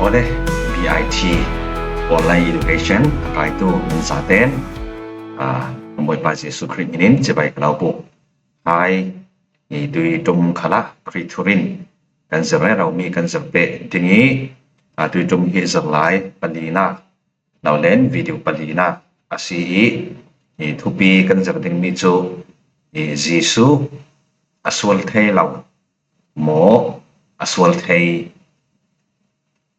oleh BIT Online Education kaitu mensaten membuat bahasa Yesus Kristus ini sebagai kelompok hai dui dum khala kriturin kan sebenarnya เรามีกันสเปะทีนี้ดui dum ที่สลายปลีนาเราเล่นวิดีโอปลีนาอาศีทุกปีกันจะเป็นมีจูยิสุอสวลเทเราหมออสวลเท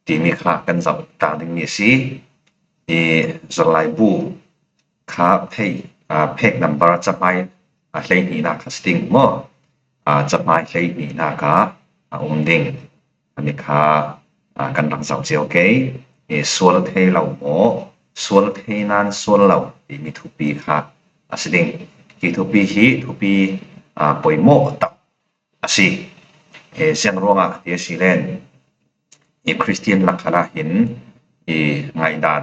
ที่มีคลากันจะตาดึงมีสิสลายบูคาเพกนัมบาร์จะไปเลนีนาคัสติงหมอจะไปเลนีนากาดิงอันนี้คากันรังสาวเจียวเกยสวลเทเราหมอสวลเทนันสวลเราที่มีทุกปีคาสิดิงที่ทุกปีฮีทุกปีปอยโมตับสิเสียงร้องเดียสิเลนคริสเตียนหลักขณะเห็นไงดาน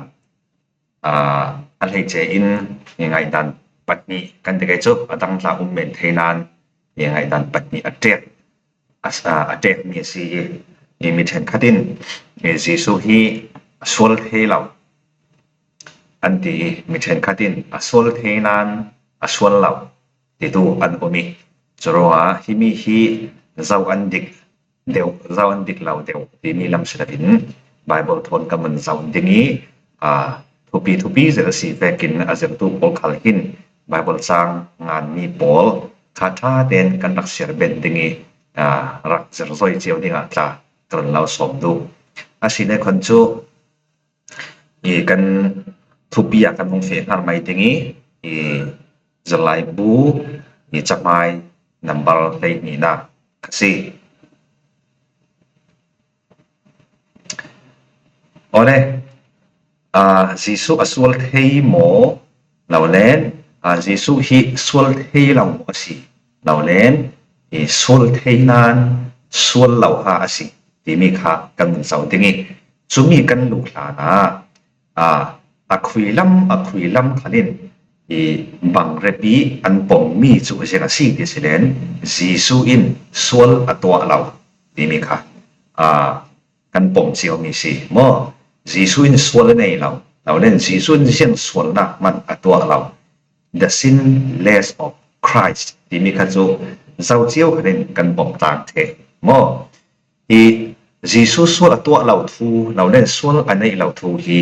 อะไรเจอินไงดานปัตนีกันเด็กจบตั้งแต่เมนเทนานไงดานปัตนีอเจกมีสีมีเทนคดินจีสุฮีสวลเทเราอันที่มีเทนคดินสวลเทนานสวลเราที่ดูอันอมิจรวาฮิมีฮีเจ้าอันดิกเดียวเจ้าอันดิกเราเดียวที่มีลำเสด็จไบเบิลทนกับมันเจ้าดิงี้ทุกปีจะสีแฟกินอาจจะตัวปอลคาลหินไบเบิลสร้างงานมีปอลคาถาเดนกันรักเสียเป็นดิงี้รักจะรอยเจียวดิงจ้าตอนเราสอบดูอาศิในคนจูกันทุกปีกันมองเฟนอะไรดิงี้จะไล่บูจะไม่นับบัลเลยนี่นะสิโอเคยิสุสวลเทโมเราเล่นยิสุฮิสวลเทเราสิเราเล่นสวลเทนันสวลเราหาสิที่มีค่ากันเหมือนเสาติงี้จุมีกันลูกหลานอคุยลัมขลินบังเรปีอันปงมีจุเจกสิที่เสด็จยิสุอินสวลตัวเราที่มีค่ากันปงเจียวมีสิโมยิสุอินสวลในเราเล่นยิสุอินเช่นสวลนักมันตัวเรา the sinless of Christ ที่มีค่าจุเจ้าเจียวขลินกันปงต่างเทโมยิสุสวลตัวเราทูเราเล่นสวลอันในเราทูฮี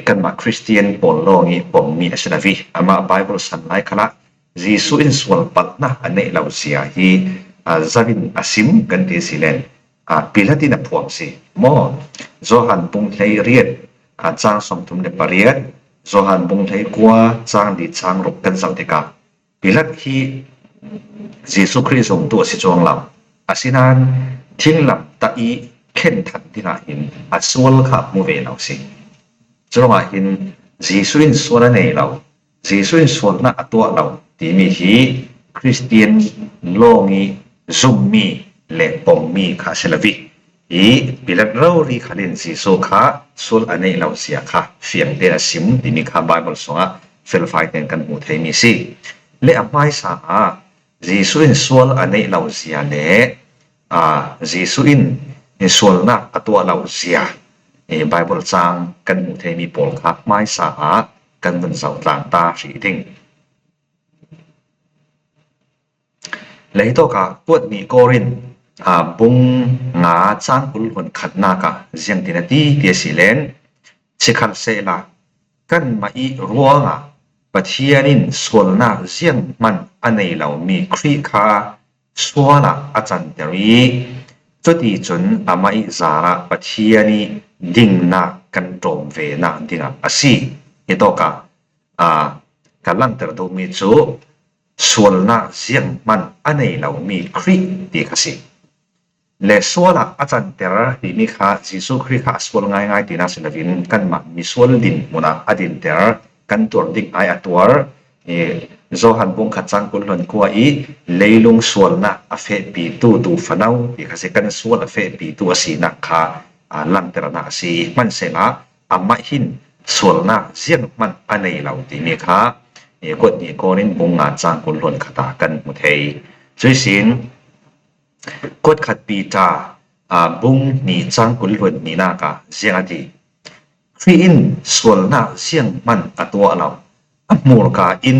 กันมาคริสเตียนปนโลงี้ปงมีอัศวีมาไบเบิลสันไลค์ละยิสุอินสวลปัตนะอันในเราเสียฮีจะวินอาซิมกันที่สิเลนปีละที่นับพวงสิโมโจฮันปุงไทยเรียนจางสมทุมเนปเรียนโจฮันปุงไทยกัวจางดิจางรบกันสังเทกาปีละที่ยิสุคริสต์ตัวสิจวงเราอาศินันทิ้งลำตาอีเข็นทันที่นาหินสวลขับมูเวเราสิจรวาหินยิสุอินสวลในเรายิสุอินสวลนะตัวเราที่มีฮีคริสเตียนโลงีซุมมีเลปงมีคาเซลวิบิลักเรารีขัดินยิสุขาสวลอันในเราเสียค่ะเฟียงเดลซิมที่มีคาไบเบิลสงเฟลไฟเตนกันอุทัยมีสิเลอไม่สายิสุอินสวลอันในเราเสียเล่ยิสุอินสวลนะตัวเราเสียไบเบิลจางกันอุทัยมีปอลคักไม่สากันบนเสาต่างตาสีดิ่งเลยตัวกะปวดมีโกรินบุงงาจางกุลคนขัดนากะเจียงตินาทีเดียสิเลนชิคัลเซลากันมาอีรัวงะปะเทียนินสวลนาเจียงมันอันในเรามีครีคาสวลาอาจารย์เดรีจุดที่จนอามาอีจาระปะเทียนีดิ่งนากันตรงเวนาดิ่งอาศีเหตุกะกันลังเตอร์ดูมีจูส่วนน่าเสียงมันอันในเรามีคริดีกสิและส่วนอาจารย์เตอร์ที่มีค่ายิสุคริค่าส่วนง่ายๆที่น่าสนใจกันมามีส่วนดินมุนาอดินเตอร์กันตัวดิ่งไอตัวโจฮันบุงขัดจังกุลหลนกัวอีเลยลงส่วนน่ะอเฟปีตูฟันเอาที่เขาเสกันส่วนอเฟปีตูสีนักขาลังเตอร์น่าสีมันเสนาอามาหินส่วนน่ะเสียงมันอันในเราที่มีค่ากดนี่ก็นินบุงงานจางกุลหลนขตากันมุทัยช่วยสินกดขัดปีจา บุงนี่จังกุลวนนี่นากะเสียงอดีครีอินส่วนนาเสียงมันตัวเรามูลกาอิน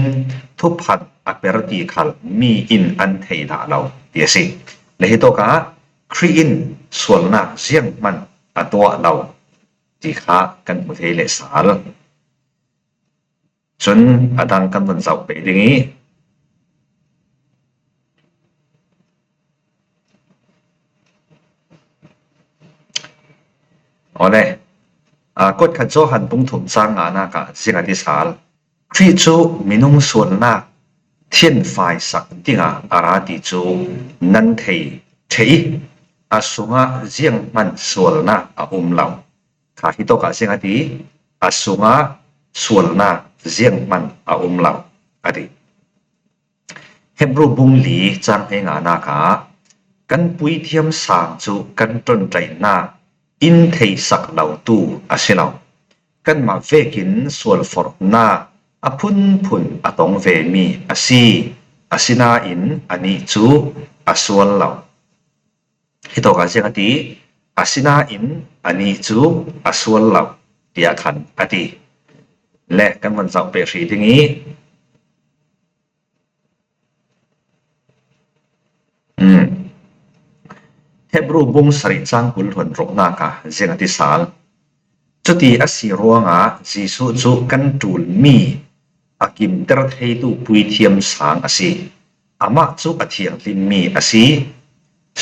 ทุบพันอักเปรตีขัลมีอินอันเทดาเราเดียสิและเหตุกาครีอินส่วนนาเสียงมันตัวเราที่ขากันมุเทเลสาลจนอดังกันวันเสาร์ไปอย่างนี้อ๋อเนี่ยกดขัดโจหันปุ่งถุมสร้างนากะเสียงอธิษฐานคริจูมินุงส่วนนาเทียนไฟสักติงอาราติจูนันเทเทอาสุงะเจียงมันส่วนนาเราข้าฮิโตกะเสียงอธิอาสุงะส่วนนาเจียงมันเราอดีเฮบรูบุงหลีจังเองนากะกันปุยเทียมสางจูกันต้นใจนาอินเทสักเหล่าตูอาศิเรากันมาเวกินส่วนฟอร์นาพุนตองเวมีอาศินาอินอันนี้จูอาส่วนเราฮิโตกาเจงอดีอาศินาอินอันนี้จูอาส่วนเราเดียขันอดีและกันวันเสาร์เปรีที่นี้เฮบรูบุงสริจังกุลหนรกนากะเจงอธิสาลจุดีอสิรวงจีสุจุกันจูลมีอากิมเตรเทตุปุยเทียมสางอสิอามาจุอเทียงลิมมีอสิ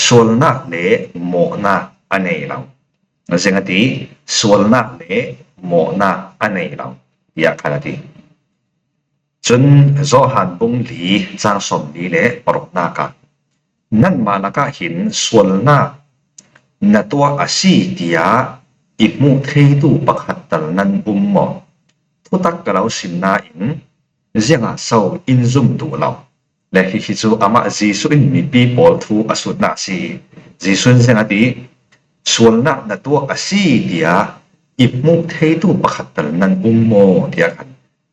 ส่วนนาเลโมนาอันเนเราเจงอธิส่วนนาเลโมนาอันเนเราอยากขนาดนี้จนโจหันบุงลีจางสมลีเลปรกนากะนั่นมานักหินส่วนหน้าณตัวอาชีติยาอิมุเทตุปักหัตตลนันบุมหมอทุตักกะเราสินนาอินเจียงอาเศร้าอินซุมดูเราและฮิจูอามาจีสุอินมีปีปอลทูอสุดนาซีจีสุนเซงอดีส่วนหน้าณตัวอาชีติยาอิมุเทตุปักหัตตลนันบุมหมอเดียกัน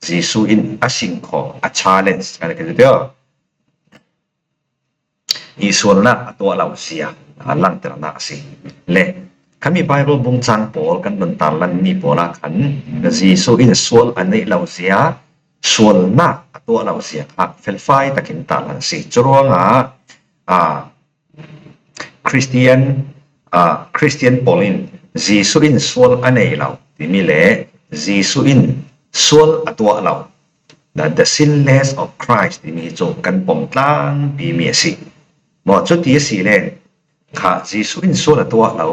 จีสุอินอาสิงขออาชาเลนส์อะไรกันเดียวอีส่วนละตัวเราเสียลังเตระนาสิเละขามีไบเบิลบุงจังปอลกันบนตาลันมีปอลาขันจีสุอินส่วนอันนี้เราเสียส่วนละตัวเราเสียครับเฟลไฟตะกินตาลันสิจรวงคริสเตียนปอลินจีสุอินส่วนอันนี้เราที่มีเละจีสุอินส่วนตัวเรา the sinless of Christ ที่มีโจกันปมกลางปีเมียสิหมดจุดที่สี่เลยข้าจีสุอินส่วนตัวเรา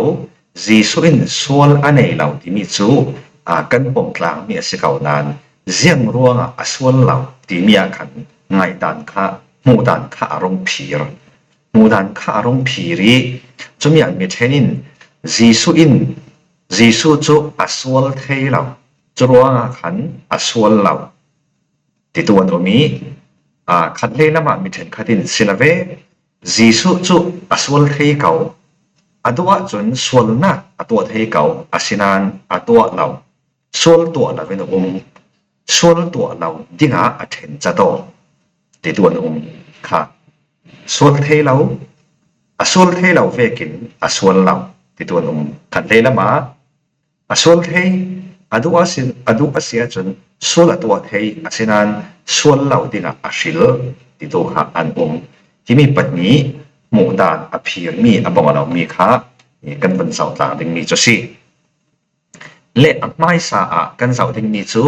จีสุอินส่วนอันนี้เราที่มีจูกันปมกลางเมียสิเขานานเจียงรวงส่วนเราที่มีขันไงดันข้ามูดันข้าอารมณ์ผีรมูดันข้าอารมณ์ผีรีจุดอย่างมีเทนินจีสุจูส่วนเทเราจรวงขันส่วนเราที่ตัวนี้มีขัดเล่นมามีเห็นขัดินสินะเวจีสุจุส่วนเทเก่าตัวจนส่วนนักตัวเทเก่าสินานตัวเราส่วนตัวเราเป็นส่วนตัวเราดิ้งเห็นจะโตที่ตัวนี้ค่ะส่วนเทเราเวกินส่วนเราที่ตัวนี้ขัดเล่นมาส่วนเทตัวเสียจนส่วนตัวเทสินานส่วนเราดิ้งสิลที่ตัวค่ะอันที่มีปัจนี้หมู่ด่านอภิรมีบองเรามีค่ะกันบนเสาต่างดึงมีจุดสี่เละไม่สะกันเสาดึงมีจุ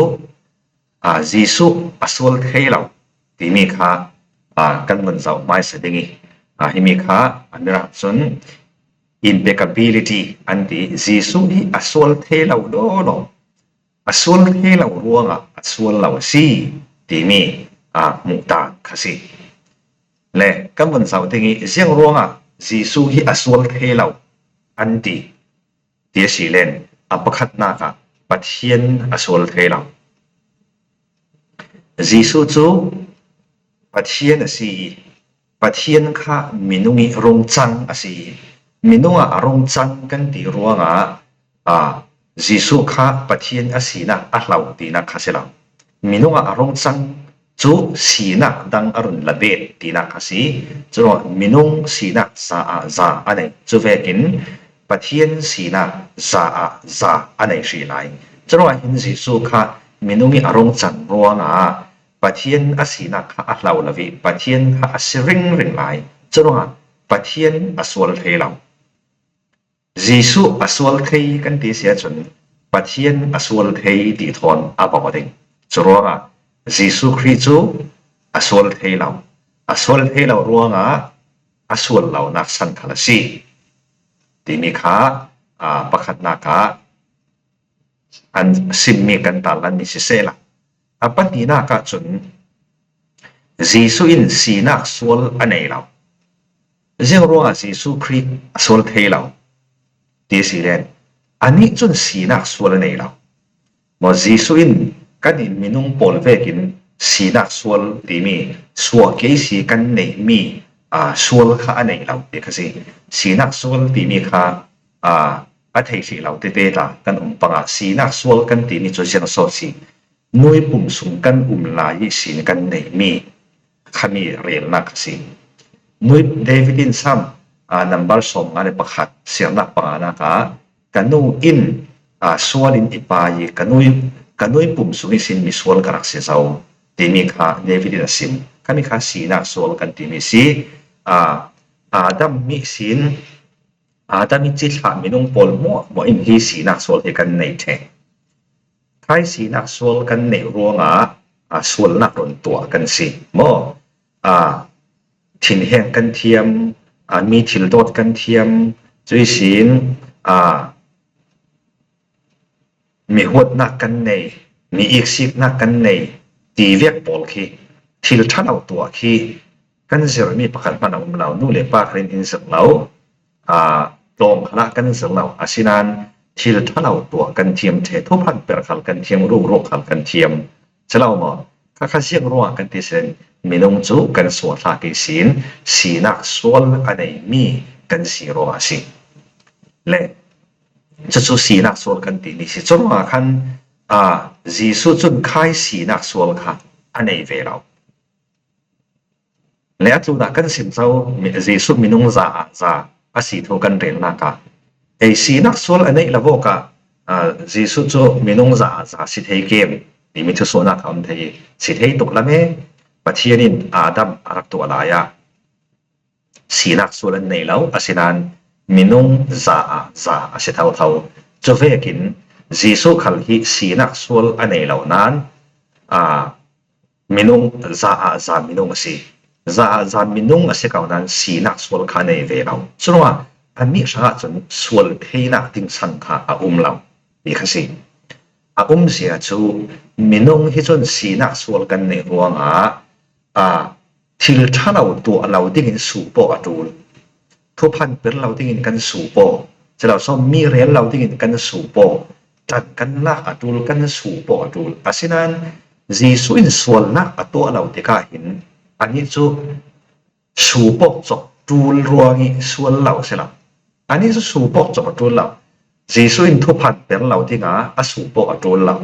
จีสุส่วนเทเราที่มีค่ะกันบนเสาไม่สะดึงที่มีค่ะอันนั้นส่วน impeccability อันที่จีสุที่ส่วนเทเราโดนส่วนเทเรารวงส่วนเราสีที่มีหมู่ด่านค่ะสิและกันบนเสาที่นี้เสียงรวงจีสุที่ส่วนเทเราอันที่เดียสิเลนประคัดนักปัทเทียนส่วนเทเราจีสุจูปัทเทียนสิปัทเทียนข้ามินุงิรงจังสิมินุรงจังกันที่รวงจีสุข้าปัทเทียนสินะเราที่นักข้าเสลามินุรงจังจูสีนักดังอรุณละเบดตีนักสิจูมินุงสีนักซาอันนี้จูเวกิน ประเทียนสีนักซาอันไหนสีไหลจะว่าเห็นสีสู้ค่ะมีนุ่งอารมณ์จันรัวงาประเทียนอสีนักค่ะเราละวิประเทียนค่ะอสิริงไหลจะว่าประเทียนอสวลเทเราสีสู้อสวลเทกันที่เสียจนประเทียนอสวลเทตีทอนอาบอดิงจะว่าสีสู้คริสต์อสวลเทเราอสวลเทเรารัวงาอสวลเรานักสันทลสีที่มีค่าประคัดนาคาอันสิมมีกันตาลันมิสิเซละปัจจุบันก็จนจีสุอินสีนักสวลอันไหนเราเรื่องรัวจีสุคริสสวลเทเราที่สิเลนอันนี้จนสีนักสวลอันไหนเรามอจีสุอินกันอินมินุงปอลเวกินสีนักสวลที่มีสวเกสีกันไหนมีสวลข้าอันไหนเราเด็กสิสีนักสวลที่มีค่าอัฐิสิเราเตตากันปังสีนักสวลกันที่มีจุดเชื่อมโซซีนวยปุ่มสุงกันลายสีกันไหนมีขมีเรียนนักสินวยเดวิดินซัมนัมเบอร์สองอันประคัดเสียงนักปังนักกันนูอินสวลินอิปายกันนวยปุ่มสุงสินมีสวลกรักเสียเจ้าที่มีค่าเดวิดินซิมกันมีค่าสีนักสวลกันที่มีสีดัมมีสินแต่มีจิตหามินุงปอลมัวอินฮีสีนักสวลกันในเทใครสีนักสวลกันในรัวงสวลนักรนตัวกันสิมัวถิ่นแห่งกันเทียมมีถิ่นโดดกันเทียมจุยสินมีหัวนักกันในมีอีกสิกนักกันในตีเวียกปอลคีถิ่นท่านเอาตัวคีกันเสรมีประกันปันเอาเรานู่นเลยป้าครินอินสักเราตรงคณะกันสังเราอาศินานที่ท่านเอาตัวกันเทียมเททุพันเปรขัลกันเทียมรูกขัลกันเทียมจะเล่ามาข้าเสียงรัวกันที่เซนมีนงจูกันสวดลากิสินสีนักสวลอันไหนมีกันสีรัวสิและจะสู้สีนักสวลกันที่นี่สิจนว่าคันจีสุจนคายสีนักสวลค่ะอันไหนเวลาและจุดกันสิมเจ้าจีสุมีนงซาอาศัยทุกันเรียนนักไอสีนักสวลอันนี้ละโวกจีสุโจมีนงซาสิเทเกมที่มีทุกส่วนนักอันที่สิเทตุกละเมปะเทียนินดัมอารักตัวลายสีนักสวลอันนี้แล้วอาศัยนั้นมีนงซาอาศัยเท่าจะเวกินจีสุขัลฮีสีนักสวลอันนี้แล้วนั้นมีนงซามีนงสิซามินุงอาศัยเขานั้นสีนักสวลข้าในเวลาส่วนว่าอันนี้ช่างจนสวลเทนักติงสังข้าเราอีกสิเสียจูมินุงที่จนสีนักสวลกันในหัวทิลท่าเราดิ้งสูบอดูลทุพันเป็นเราดิ้งกันสูบจะเราซ้อมมีเรียนเราดิ้งกันสูบจัดกันนักอดูลกันสูบอดูลอาศัยนั้นจีสุอินสวลนักตัวเราที่ข้าเห็นอันนี้จูสูบจบดูลรัวงี้ส่วนเราเสียละอันนี้จูสูบจบดูลเราจีสุอินทุพันเป็นเราที่งาสูบดูลเรา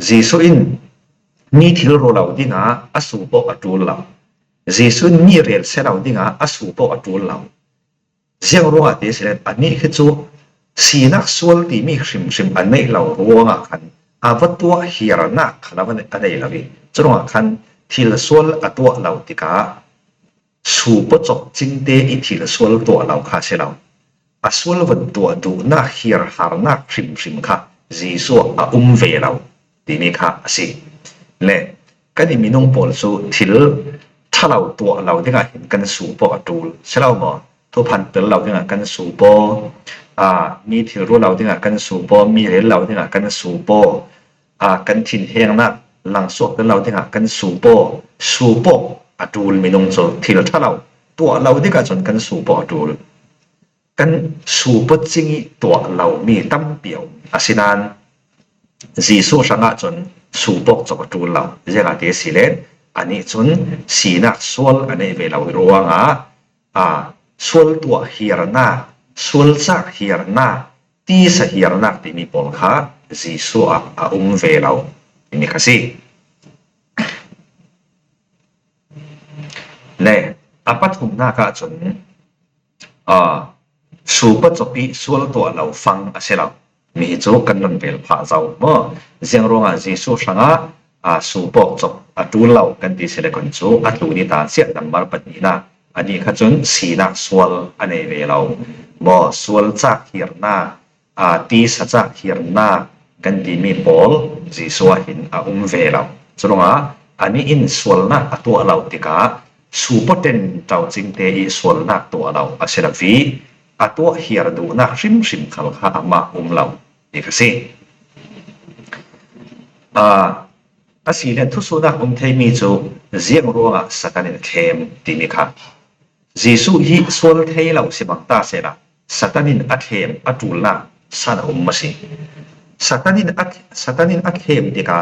จีสุอินมีที่รู้เราที่งาสูบดูลเราจีสุอินมีเรียนเสียเราที่งาสูบดูลเราเสียงรัวที่เสียอันนี้คือจูสีนักส่วนที่มีชิมอันนี้เรารัวกันวัตถุเฮียร์นักขนาดอะไรเราวิจรัวกันที่ละส่วนตัวเราที่กาสูบจบจริงเดอีที่ละส่วนตัวเราข้าเสียเราส่วนวันตัวดูน่าเฮียร์หานักชิมค่ะจีสัวเวเราที่มีค่ะสิเล่กันมีน้องปอลสูที่ละถ้าเราตัวเราที่กาเห็นกันสูบดูเสียเราหมดทุกพันเป็นเราที่กากันสูบมีที่รู้เราที่กากันสูบมีเห็นเราที่กากันสูบกันถิ่นแห่งนักหลังสวดเป็นเราที่หากันสูบดูลมีนงโจที่เราถ้าเราตัวเราที่การจนกันสูบดูลกันสูบจริงตัวเรามีตั้มเปี่ยวอาศินานจีสุสังจนสูบจบดูลเราเรื่องอะไรสิเลนอันนี้จนสีนักสวลอันนี้เวลารัวสวลตัวเฮียร์นาสวลจากเฮียร์นาที่สเฮียร์นาที่มีปนค่ะจีสุเวลาini kasih. Le, apa thumna ka chun สูปจปีสวลตัวเราฟังอาเซลามีโจกันนันเวลพาเจ้าบ่เสียงร้องเยซูสังอาสูปจบอตูเรากันที่เสลกันโจอตูนิตาเสียดังบาร์ปนีนะอันนี้ขจนสีนักสวลอันนี้เวลาบ่สวลจากเฮียร์นาตีสจากเฮียร์นากันที่มีบอลเยซูหินเวลาจงอันนี้อินสวลนะตัวเราติกาสูปเต็นเจ้าจริงเตอีสวลนะตัวเราอาเซลวีตัวเฮียร์ดูนะริมขลข้ามาเราเอกสิอาศัยเรื่องทุสุนักเทมีจูเจียงรัวสัตว์นินเข้มที่มีค่ะเยซูฮีสวลเทเราสิบังตาเสละสัตว์นินอัดเข้มอัดจุลนะสันมาสิสัตว์นินอัดเข้มที่กา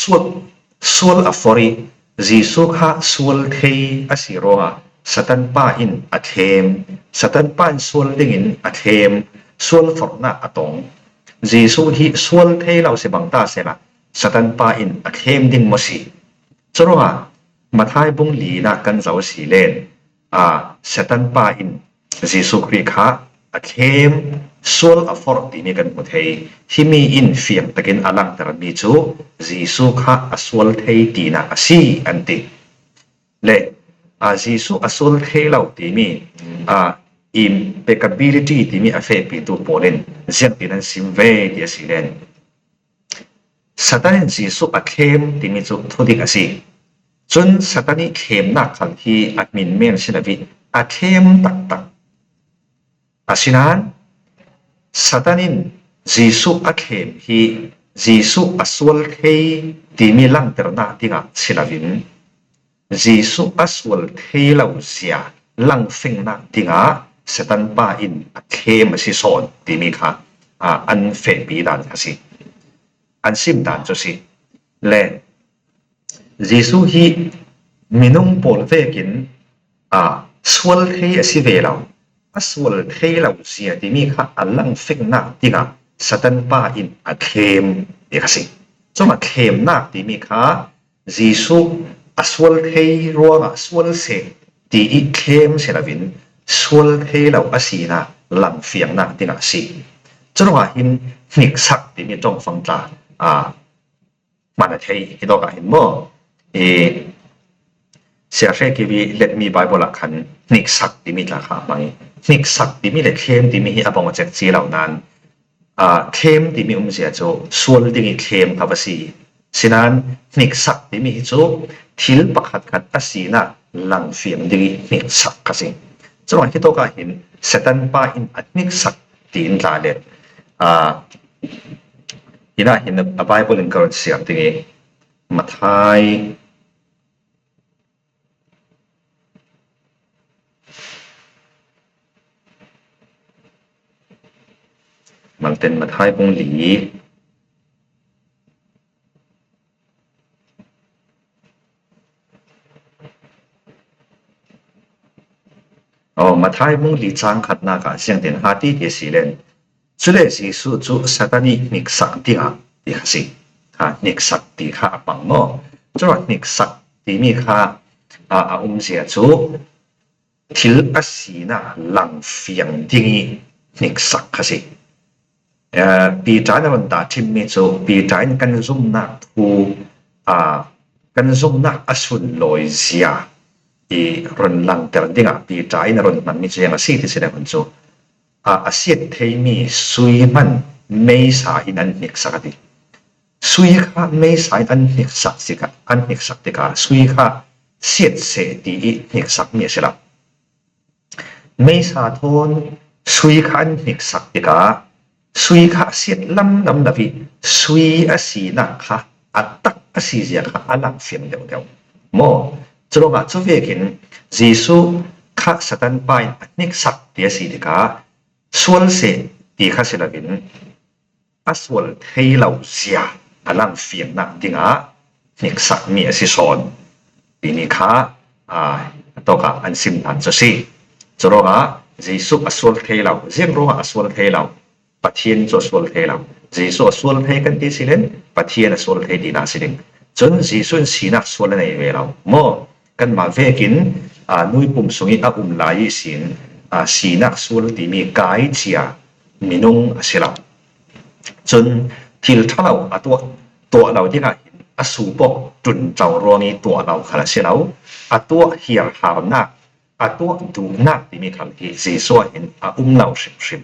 สวลอฟอรีเยซูข้าสวลเทอาศัยรัวสัตว์ป้าอินอัดเข้มสัตว์ป้าสวลดิ่งอัดเข้มสวลฝนน่ะอัตงเยซูฮีสวลเทเราสิบังตาเสละสัตว์ป้าอินอัดเข้มดิ่งมาสิจรวดมาท้ายบุงลีนักกันเจ้าสีเลนสัตว์ป้าอินเยซูคริสต์ข้าอัดเข้มสวลอฟอร์ที่มีกันหมดให้ที่มีอินเฟียงตะกินอลังตระมีจูเยซูข้าสวลเทตีนักสีอันติเล่เยซูสวลเทเราที่มีimpeccability ที่มีเฟปีตัวโปเลนเสียงที่นั้นซิมเวดีสิเลนสัตว์นี้เยซูเข้มที่มีจุดทุดิกสิจนสัตว์นี้เข้มนักขันที่มินเมนสินวิเข้มตักสินั้นสัตว์นี้เยซูเข้มที่เยซูสวลเทที่มีลังเตอร์นาที่งสินวินเยซูสวลเทเราเสียลังฟิงนักที่งสัตว์ป้าอินเข้มสิสอนที่มีค่ะอันเฟปีดานสิอันซิมดานจุสิเล่เยซูฮีมินุงโพลเวกินสวลเทสิเวลาสวลเทเราเสียที่มีค่ะอันลังฟิกนักที่งสัตว์ป้าอินเข้มเอกสิจงเข้มนักที่มีค่ะเยซูสวลเทรัวสวลเสที่เข้มเสลวินสวลเทเราสีนะลังเฟียงนักที่งสิจงว่าอินนิกสักที่มีจงฟังตามันจะให้ดูกันเห็นมั้ยเสียเรื่องที่เล็ดมีไบเบิลละคันนิกสักที่มีราคาไหมนิกสักที่มีเล็ดเข้มที่มีให้อบางจากจีเหล่านั้นเข้มที่มีเสียโจส่วนที่มีเข้มทับสีฉะนั้นนิกสักที่มีโจทิลปักขัดกันสีน่ะหลังเฟียมที่นิกสักกันสิจังหวะที่ดูกันเห็นเซตันป้าอินนิกสักที่อินตาเล็ดIna in a Bible in current siap tingi Mathai Malten Mathai pong li Mathai pong li chang khat na ka siang ten hati ti silenสุเลสีสุจุสัตว์นี้นิกสักที่ที่สินิกสักที่ข้าปังโม่จวดนิกสักที่มีข้าเสียจุทิลสีน่ะหลังเฟียงที่นิกสักสิปีจานวันตาทิมมีจุปีจานกันซุ่มนักทูกันซุ่มนักอสุนลอยเสียอีรันหลังแต่ดิ่งปีจานรันมันมีเสียงสิ่งที่แสดงคนจุอาเซียนเทมีสุยมันไม่สายนั้นนิกสักดิสุยข้าไม่สายอันนิกสักสิกะอันนิกสักติกาสุยข้าเสียดเสียดีนิกสักเมียสิละไม่สาทนสุยข้านิกสักติกาสุยข้าเสียดลำดวิสุยอาศีนักข้าอัตตักอาศีเสียข้าอันลังเฟียงเดียวโมจงจุเวกินเยซูข้าสตันไปนิกสักเดียสิติกาสวลเสตีข้าเสลวินสวลเทเราเสียอลังเฟียงนักดิ่งนิกสักมีสิสอนปีนี้ข้าตัวข้าอันซิมทันจะสิจรวเยซูสวลเทเราเจียงรู้สวลเทเราปะเทียนจะสวลเทเราเยซูสวลเทกันที่สิเลนปะเทียนสวลเทดีน่าสิเลนจนเยซูสีนักสวลในเวลาโมกันมาเวกินนุยปุ่มสงิลายสิน สีนักสูลที่มีกายเชียมินุงเสลาจนทิลท่าเราตัวเราที่กันสูบจุนเจ้ารวงีตัวเราขนาดเสลาตัวเฮียหานักตัวดูนักที่มีคำที่จีสวเห็นเราชิม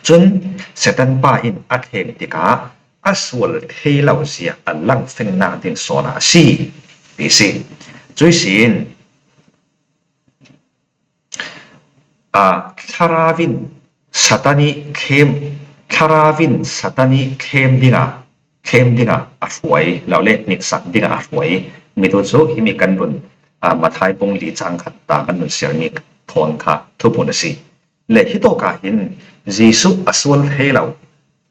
จนเสตันป้าอินอัดเฮงติกาสวลเทเราเสียลังเฟนนาดินโซนาซีปีซีจุยสินคาราวินสัตานีเข้มคาราวินสัตานีเข้มดิ่งอัศวยเราเล่นนิสันดิ่งอัศวยมีตัวโจที่มีกันบนมาทายปงลีจังขัดตากันบนเสียงนี้ทอนค่ะทุกคนสิเล่ที่ตัวกาหินจีสุอัศวลเฮเรา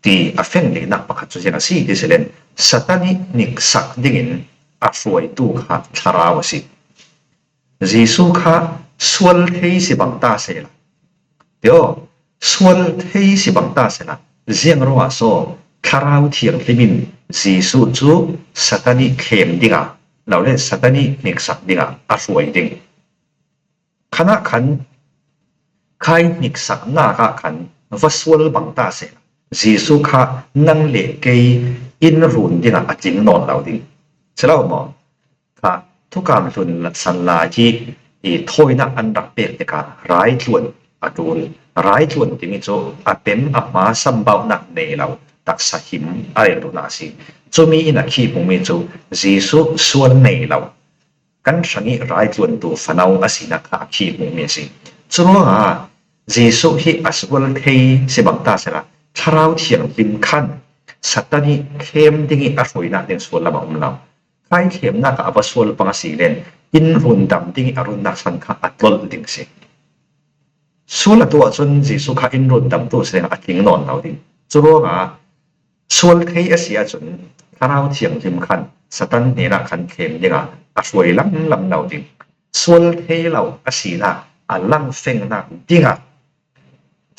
ที่เฟงลีนักประคัตจุเจนัสีที่เสเลนสัตานีนิสักดิ่งอัศวยตู้ค่ะคาราวสิจีสุค่ะสวลเฮสิบังตาเสละเดี๋ยวสวลเฮสิบังตาเสละเจียงรัวโซคาราวเทียงที่มินจีสุจูสัตานีเข้มดิ่งเราเล่นสัตานีนิสักดิ่งอัศวยดิ่งขณะขันใครนิสักหน้าขันวัสวลบังตาเสละจีสุค่ะนั่งเล่เกยอินรุนดิ่งจิงนอนเราดิ่งเสร็จแล้วมองค่ะทุกการทุนสันลาที่ถอยนักอันดับเป็ดเด็กร้ายชวนดูนร้ายชวนที่มีโจเป็นมาสัมบ่าวนักในเราตักสหิมอะไรดูน่าสิจะมีนักขี้ผมมีโจจีสุส่วนในเรากันสังนี้ร้ายชวนตัวฝันเอาสินักขี้ผมมีสิจะรู้ว่าจีสุที่อัศวลเทสิบังตาเสละชาวเทียงลิมขันสัตนี้เข้มดิ่งอัศวินักเดินส่วนละบ่าวเราใครเข้มนักอับสวลปังสีเลนอินรุนดำดิ่งอรุณนักสันขาอัดลดิ่งสิส่วนตัวจนจีสุขาอินรุนดำตัวเสียงอัดดิ่งนอนเราดิ่งจะรู้ว่าส่วนเทียเสียจนคาราวเทียงริมขันสตันเนรักขันเข้มดิ่งอัศวิลำเราดิ่งส่วนเทียเราอาศีละลังเฟงนักดิ่ง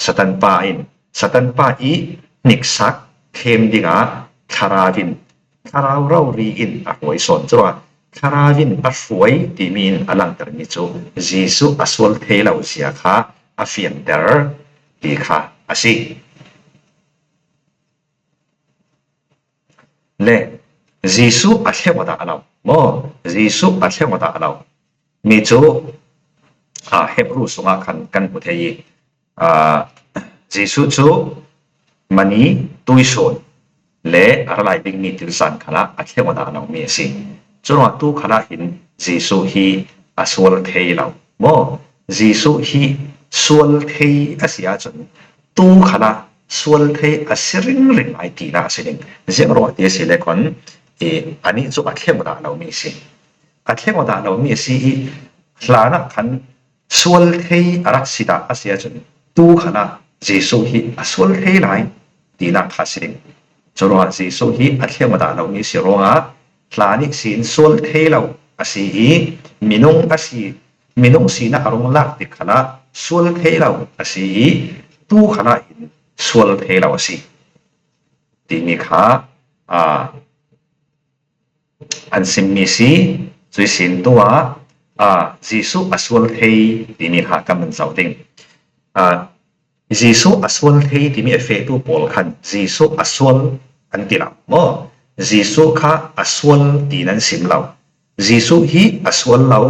สตันป้าอีนิกซักเข้มดิ่งคาราวินคาราวเรารีอินอัศวิสอนจ้าคาราวินอัศวยที่มีลังตรมิจูจีสุอัศวลเทเราเสียค่ะเฟียนเดอร์ดีค่ะอาศิเล่จีสุอัศเทวดาเราโมจีสุอัศเทวดาเรามีจูเฮบรูสงฆ์กันพุทธิจีสุจูมันนี้ตุยโซนเล่อะไรดิ่งมีติลสันขณะอัศเทวดาเรามีสิจนว่าตู้ขณะหินจีสุฮีอัศวลเทเราโมจีสุฮีสวลเทอาเซียจนตู้ขณะสวลเทอาศิริงริงไอตีน่าสิงเจ้ารู้ที่สิเลคนอันนี้จุอัดเทวดาเรามีสิอัดเทวดาเรามีสิหลานักขันสวลเทอารักษิตาอาเซียจนตู้ขณะจีสุฮีสวลเทไหนตีน่าขาสิงจนว่าจีสุฮีอัดเทวดาเรามีสิรู้ว่าหลานิสินสวลเทเราอาศิมินุงอาศิมินุงสินะอารมณ์ลักติขณะสวลเทเราอาศิตู้ขณะหินสวลเทเราอาศิที่มีค่าอันสิมีสิจุยสินตัวจีสุอัศวลเทที่มีค่ากำลังเจ้าดิ่งจีสุอัศวลเทที่มีเอฟเฟกต์ตัวโปลขันจีสุอัศวลอันที่เราโมจีสุข้าอัศวลที่นั้นสิมเราจีสุฮีอัศวลเรา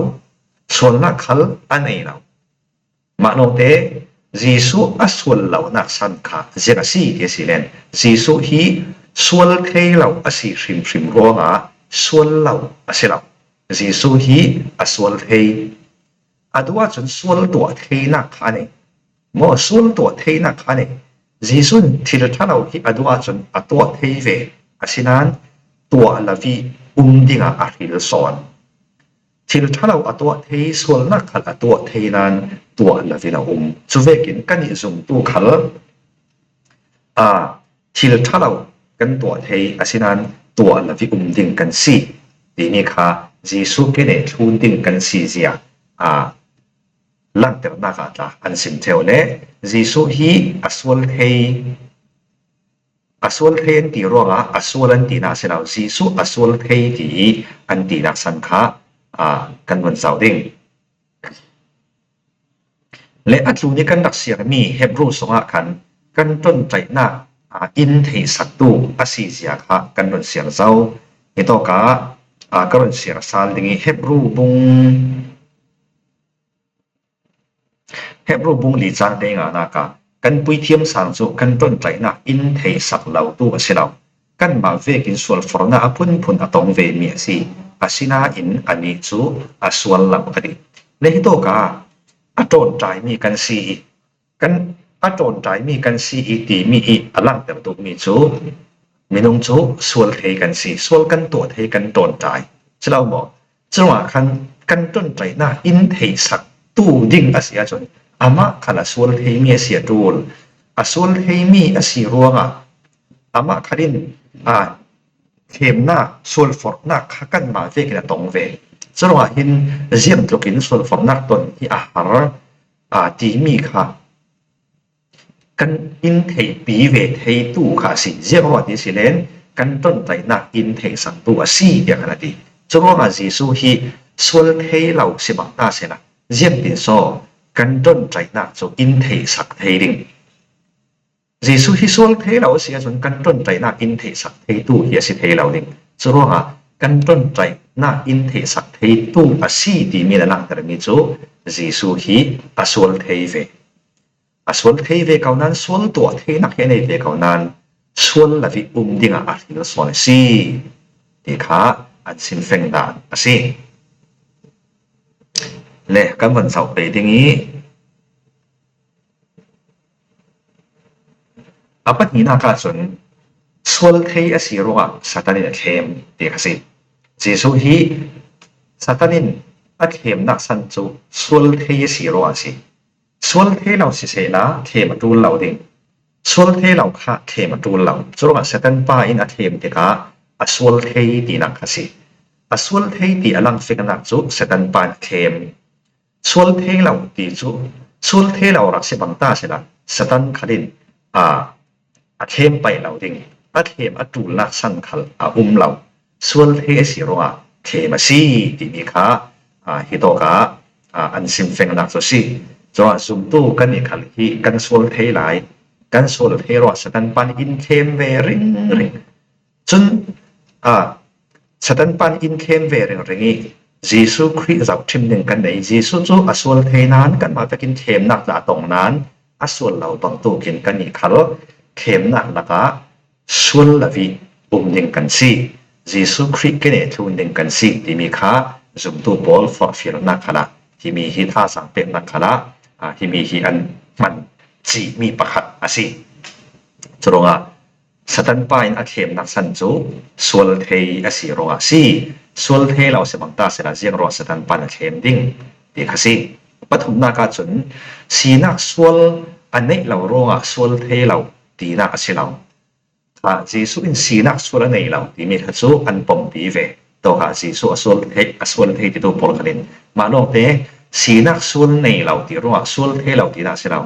ส่วนนักขัลอันไหนเรามาโนเตจีสุอัศวลเรานักสันขาเจนสีเกสิเลนจีสุฮีส่วนเทเราอาศิริมรัวงาส่วนเราอาศิเราจีสุฮีอัศวลเทอดัวจนส่วนตัวเทนักขันเองมอส่วนตัวเทนักขันเองจีสุนที่ท่านเราที่อดัวจนอตัวเทเวอาศินั้นตัวลาวีดิ่งอาริลสอนที่ท่านเราอตัวเทส่วนนักขันอตัวเทนั้นตัวลาวีเราจูเวกินกันยิ่งส่งตัวขันที่ท่านเรากันตัวเทอาศินั้นตัวลาวีดิ่งกันสีทีนี้ค่ะจีสุกิเลทุนดิ่งกันสีเสียหลังจากนักตาอันสิมเทวเล่จีสุฮีอัศวลเทอัศวลเทนตีรัวงาอัศวลันตีนาเสนาจีสุอัศวลเทตีอันตีนักสันขากันวันเสาร์ดิ่ง และอัตรูนี้กันดักเสียมีเฮบรูสงะคันกันต้นใจนักอินเทสัตตูอาศิเสียค่ะกันต้นเสียเจ้าฮิโตกะกันต้นเสียซาลดิเฮบรูบุงลีจานเดงานากะกันปุยเทียมสังจุกันต้นใจนักอินเทสักเหล่าตู้อาศิเรากันมาเวกินส่วนฟรนาพุนอตองเวเมียซีอาศินาอินอันนี้จูส่วนเหล่าคดีและฮิโตกะอโตนใจมีกันซีกันอโตนใจมีกันซีอีตีมีอีอลังแต่ตุมีจูมีนงจูส่วนเทกันซีส่วนกันตัวเทกันโตนใจจะเล่าบอกจังหวะกันต้นใจนักอินเทสักตู้ดิ่งอาศิอาจนอามาขณะส่วนเทมีเสียดูลส่วนเทมีอาศิรัวงอามาคดินเข็มหน้าส่วนฝนหน้ากันมาเวกินตรงเวจังหวะหินเจียมตรกินส่วนฝนหน้าตนที่อาหารตีมีค่ะกันอินเทปีเวเทตู้ค่ะสิเจียมว่าที่สิเลนกันต้นใจหน้าอินเทสังตัวสีอย่างนั้นดีจังหวะจีสูฮีส่วนเทเหล่าสิบังตาเสนะเจียมเป็นโซกันต้นใจหน้าจะอินเทสักเทดิงจีสูฮิส่วนเทเหล่าเสียจนกันต้นใจหน้าอินเทสักเทตู้เฮียสิเทเหล่าดิงจังหวะกันต้นใจหน้าอินเทสักเทตู้อาศีดีมีหลังแต่มีจูจีสูฮีส่วนเทเวส่วนเทเวเขานั้นส่วนตัวเทนักเฮเนเวเขานั้นส่วนละวิดิงอาทิตย์ส่วนสีที่ขาอันสินเฟงดานอาศีและกันวันเสาร์ไปดิงี้ปัจจุบันการสนส่วนเทอสิรัวสัตนินเข้มที่กสิจีสูฮีสัตนินเข้มนักสันจูส่วนเทอสิรัวสิส่วนเทเราสิเสนาเข้มตูนเราดิ่งส่วนเทเราค่ะเข้มตูนเราจุดว่าสัตนป้าอินเข้มที่กะส่วนเทที่นักกสิส่วนเทที่อลังฟิกนักจูสัตนป้าเข้มส่วนเทเราที่จูส่วนเทเรารักษาบังตาเสนาสัตนขดินเข้มไปเราดิ่งเข้มตูนนักสังขลเราส่วนเทสิรัวเข้มสีที่มีค่ะฮิโตกะอันสิมเฟงนักจูสิจอสุมตู้กันอีกขันที่กันส่วนเทหลายกันส่วนเทรอสตันปันอินเข้มเวริงจนสตันปันอินเข้มเวริงนี้จีซูคริสต์จับทิมหนึ่งกันในจีซูจูส่วนเทนั้นกันมาไปกินเข้มนักจากตรงนั้นส่วนเราต้องตู้กินกันอีกขันเข้มนักนักส่วนละวิหนึ่งกันสิจีซูคริสต์กันเองทุนหนึ่งกันสิที่มีค่าสุมตู้บอลฟอร์ฟิลนักขณะที่มีฮิตาสังเป็นนักขณะที่มีฮีอันมันจีมีประคัดอาศิจรงสตันปายนเข้มนักสันจูส่วนเทอาศิรงสีส่วนเทเราเสบังตาเสนาเจียงรอสตันปายนเข้มดิ่งดีค่ะสิปฐมนาคาจนสีนักส่วนอันนี้เรารงส่วนเทเราดีนักอาศิเราจีสุอินสีนักส่วนนี้เราที่มีทัศน์อันปมปีเวตัวจีสุส่วนเทที่ตัวพลกันมาโนเตสีนักส่วนในเราที่รู้ว่าส่วนเทเราที่น่าเสียเรา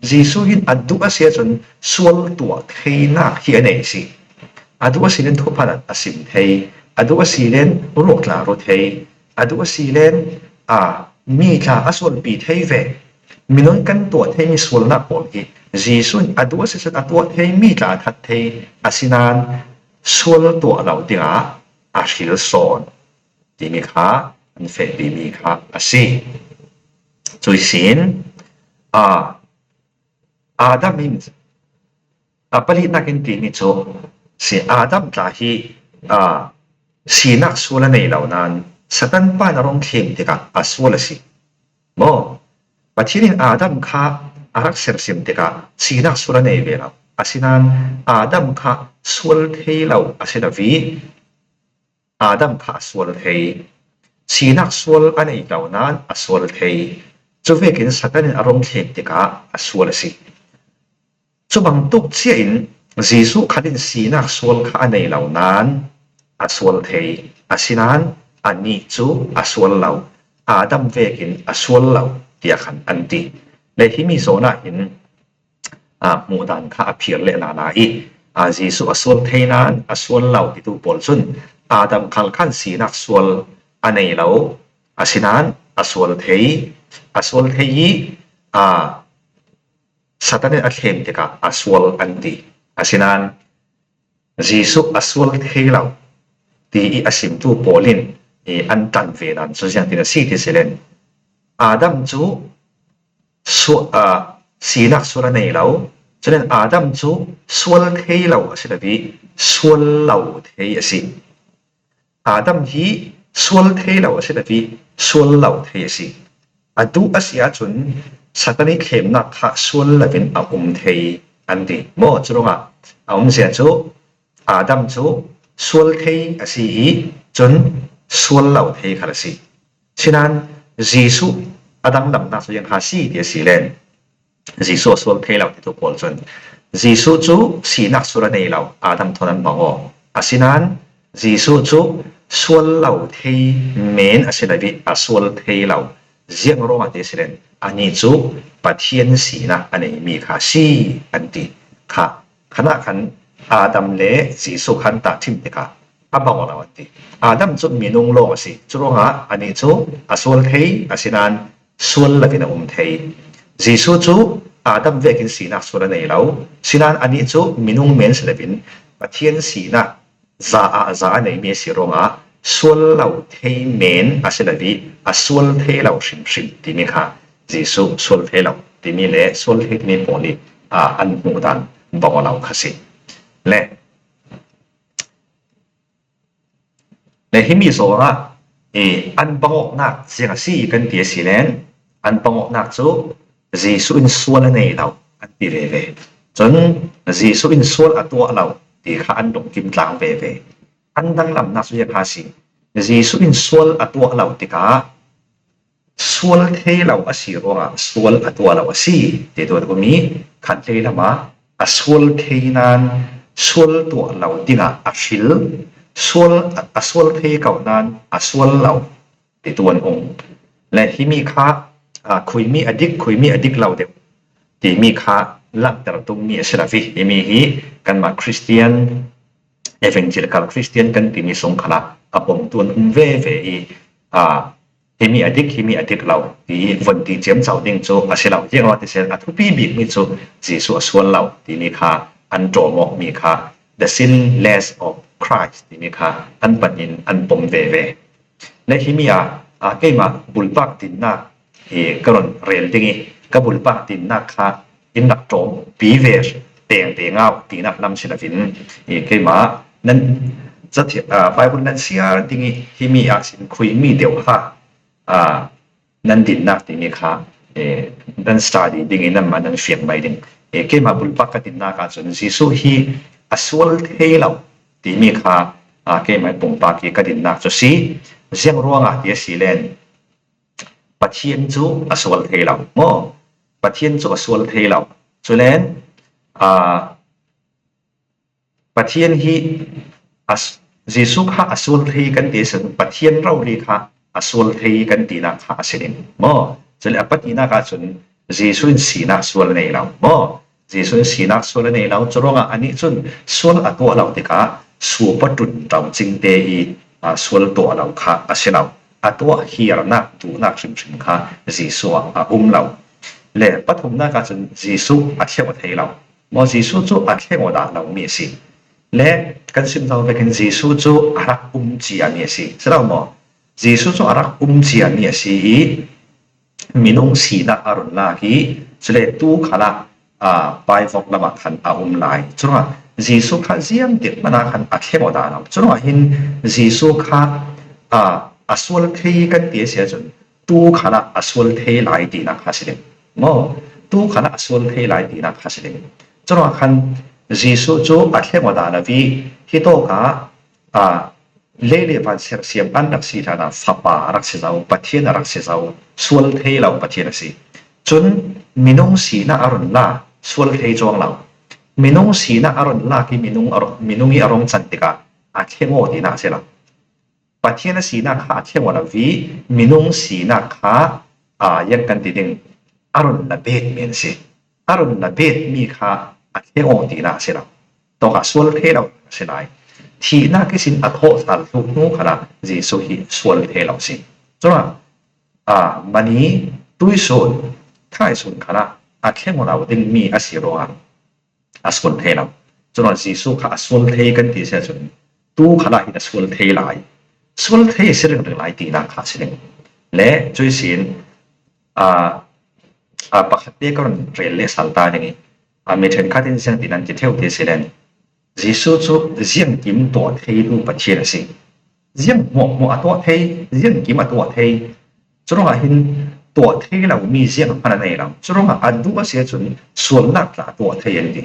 จีสูหินอดุอาเซียจนส่วนตัวเทนักที่อันไหนสิอดุอาเซียนทุกพันอาศิมเทอดุอาเซียนรูกลาโรเทอดุอาเซียนมีค่าส่วนปีเทเวมีน้องกันตัวเทมีส่วนนักบอลที่จีสูอดุอาเซียนตัวเทมีค่าทัดเทอาศินันส่วนตัวเราที่อาศิลสอนที่มีค่าอันเฟรมีค่าอาศิจุยสินอาดัมมินผลิตนักอินทีนิโจสิอาดัมตาฮีสีนักส่วนในเหล่านั้นสตันปานรองเข้มที่กับส่วนสิโมปัจจุบันอาดัมข้ารักเสริมที่กับสีนักส่วนในเวลาสินันอาดัมข้าส่วนเทเหล่าสินาวีอาดัมข้าส่วนเทสีนักส่วนอันในเหล่านั้นส่วนเทจะเวกินสตันอารมณ์เข้มที่กับส่วนสิจุบังตุกเชียนจีสุขัดินสีนักส่วนข้าในเหล่านั้นส่วนเทสินันอันนี้จูส่วนเราอาดัมเวกินส่วนเราที่ขันอันดีและที่มีโซน่าหินมูดันข้าเพียรเลนานาอีจีสุส่วนเทนั้นส่วนเราที่ตูปอลซุนอาดัมขันขันสีนักส่วนอันในเราสินันส่วนเทส่วนเทยี Satanin athem tika aswal anti asinan Jisu aswal theilau ti asim tu polin antan venan so siang tina si ti silen Adam chu sinak sura nei lau cho nên Adam chu swal theilau asilabi swal lau thei asi Adam hi swal theilau asilabi swal lau thei asi adu asia chun Satani khem na kha swal lavin thei anti mo chunga sia chu Adam chu swal thei asi hi chun swal lau thei khalasi sinan Jisu adang lam na so yang kha si ti si len Jisu swal thei lau ti tu pol chun Jisu chu sinak sura nei lau Adam thonan bango asinan Jisu chu swal lau thei men asilabi aswal thei lau ziang ro ma ti silen ani chu pathian sina ani mi kha si anti kha khana khan Adam le Jisu khan ta thim te ka abaw la anti Adam chu minung lo si churonga ani chu aswal thei asinan swal lavina thei Jisu chu Adam vekin sina sura nei lau sinan ani chu minung men selabin pathian sina za nei me sironga swal lau thei men asilabi aswal thei lau shim ti mi kha Jisu swal thei lau ti mi le swal thei mi poli an mu dan baw lau khasi le himi so nga an bangok nak siang si kan ti silen an bangok nak chu Jisu in swal nei lau an ti ve chun Jisu in swal atwa lau ti kha an dong kim tlang ve an dang lam na su ya khasi Jisu in swal atwa lau ti ka swal thei lau asiro nga swal atwa lau asi ti to ko mi khan thei lama aswal thei nan swal to lau tinga ashil aswal thei kau nan aswal lau ti tuan ong le himi kha khuimi adik lau de ti mi kha lak tar tum mi asrafi himi hi kan ma Christian evangelical Christian kan ti mi song khala apom tuan ve himi adik lau ti von ti chem chau ding chu asilau jeng wa ti se athu pi bik mi chu Jisu aswal lau ti mi kha an to mo mi kha the sinless of Christ ti mi kha an panin an pom ve le himi ke ma bulpak tin na karon rel dingi ka bulpak tin na kha in nak tom pi ve teng ngau ti nak lam silafin ke ma nan zathi Bible nan sia dingi himi sin khui mi deu kha nan din nak ti mi kha nan study dingi nan ma nan fiang mai ding ke ma bulpak ka tin na ka chun Jisu hi aswal thei lau ti mi kha ke mai pumpa ki ka din nak chu si ziang ruanga ti silen pathian chu aswal thei lau mo pathian chu aswal thei lau chulen pathian hi Jisu kha aswal thei kan ti san pathian rau ri kha aswal thei kan ti na kha asilin mo chule apatina ka chun Jisu in sina swal nei lau mo Jisu in sina swal nei lau churonga ani chun swal atwa lau ti ka su patun tau jing te i swal to lau kha asilau atwa hiar na tu na sim kha Jisu lau le pathum na ka chun Jisu athia thei lau mo Jisu chu athia da lau mi si le kan sim tau ve kan Jisu chu arak chi ani si selo mo Jisu chu arak chi ani si minung sina arun la ki chule tu khala pai vok lama khan lai chunga Jisu kha ziam tit mana khan athia da lau chunga hin Jisu kha aswal thei kan ti sia chun tu khala aswal thei lai ti na khasilem mo tu khala aswal thei lai ti na khasilem chunga khan Jisu chu athia da na vi hi to ka lele van siam an rak si thana fapa rak se zau pathian rak se zau swal thei lau pathian si chun minung si na arun la swal thei chong lau minung si na arun la ki minungi arong chantika athia ti na se la pathian si na kha athia la vi minung si na kha yak kan ti ding arun na bet men si arun na bet mi kha athia ti na se la to ka swal thei lau se laiทีน่าคิดสินอัทโธสัลทุกนู้ขณะJisu hi swal thei lau si chunga mani tui so ค่ายสุนคณะอาเข้มเราดึงมีอาศิโรอันอาสวลเทเราจนจีสุขาสวลเทกันที่เสียจนตู้ขณะหินสวลเทหลายสวลเทเสื่อหลายตีนักขาเสื่อและจุยสินปกติก็เรียนเลสัลตาอย่างนี้มีเช่นข้าที่เสียงตีนันจะเที่ยวที่เสียนจีสุจุเสียงกิมตัวเทดูปัจเจกสิเสียงหมวตัวเทเสียงกิมตัวเทจนว่าหินตัวเทเรามีเสียงพันในเราจนว่าอันดูว่าเสียจนส่วนนักละตัวเทยันดี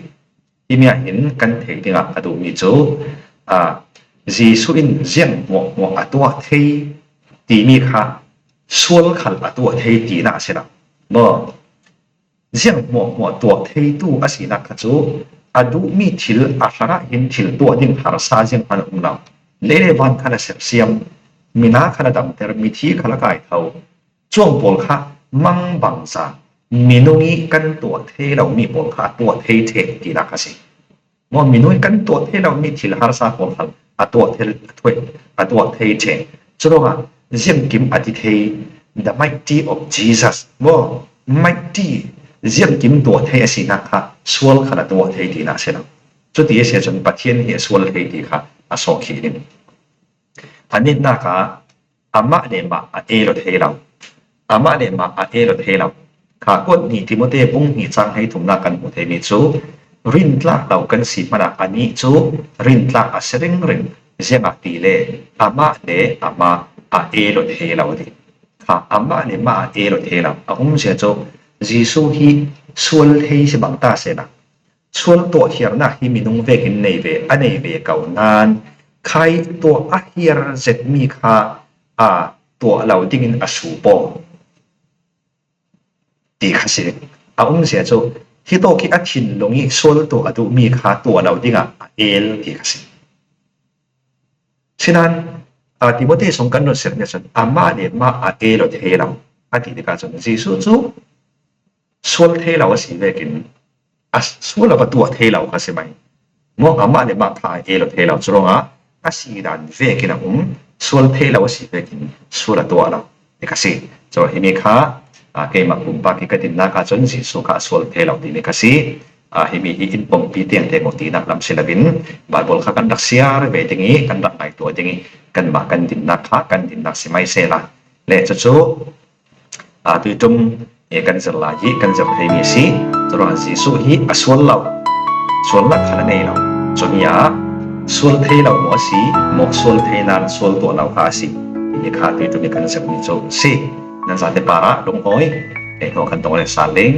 ที่มีเห็นกันเทดีอ่ะอันดูมีจูจีสุอินเสียงหมวตัวเทตีมีค่ะส่วนขันตัวเทตีน่าเสียละบ่เสียงหมวตัวเทตู้อาศินักจูอันดูมีทิลอาชระหินทิลตัวดิ่งหาราซาเสียงพันอุ้มเราเล่ๆวันขณะเสียมมีนาขณะดำแต่มีที่ขณะกายเขาช่วงปวดขามังบังซามีนุยกันตัวเทเรามีปวดขาตัวเทตีนักสิว่ามีนุยกันตัวเทเรามีทิลหาราซาปวดขาตัวเทตัวเทจนว่าเสียงกิมอธิเท the mighty of Jesus ว่า mighty เสียงกิมตัวเทอสินักค่ะสวลขณะตัวเทตีนักเสียแล้วจุดที่เสียจนปะเทียนเหี่ยสวลเทตีค่ะอโศกีนี่อันนี้นักอามะเนมาเอโรเทเราอามะเนมาเอโรเทเราค่ะกดนี่ทิโมเธปุงนี่จังให้ถุมนากันมุเทมีจูรินตลาเรากันสิมาอันนี้จูรินตลาเสริงริงเสียงตีเลอามะเนอามะเอโรเทเราดิค่ะอามะเนมาเอโรเทเราอุ้มเสียจูจีสุฮีสวลเทสิบังตาเสนะสวลตัวเฮียร์นะฮิมินุงเวกินในเวอันในเวเก่านานใครตัวอาเฮียร์เสร็จมีค่ะตัวเราดิ้งอสูปดีค่ะสิอุ้มเสียจูที่โตคิดชินลงอีสวลตัวอดูมีค่ะตัวเราดิ้งเอลดีค่ะสิฉะนั้นที่ว่าที่สงกันโดนเสร็จเนี่ยส่วนอามาเนี่ยมาเอลเทเราอดีตการส่วนจีสุจูสวลเทเราสิเวกินสวลเราตัวเทเราค่ะสิไหมมองอามาเนี่ยมาพาเอลเทเราจงสีดันเวกินสวลเทเราสิเวกินสวลตัวเราดีค่ะสิจงมีค่ะเกมักปุ่มปากิกตินนักจนจีสุค่ะสวลเทเราดีค่ะสิให้มีอินปงปีเตียงเทมตีนักลำศิลปินบาลบอลข้ากันดักเสียร์เวทีนี้กันดักในตัวนี้กันมากันดินนักข้ากันดินนักสิไม่เสละเละจุดจูตุยตุมกันจะลายกันจะให้มีสิตรวจสิสุฮีสวลเราสวลลักขณะนี้เราจนยาสวลเทเราหมอสิหมกสวลเทนันสวลตัวเราข้าสินี่ข้าตุยตุมกันจะมีจูสินั่นสัตย์ปาระลงอ้อยเด็กเขากันตรงเลยสาเล้ง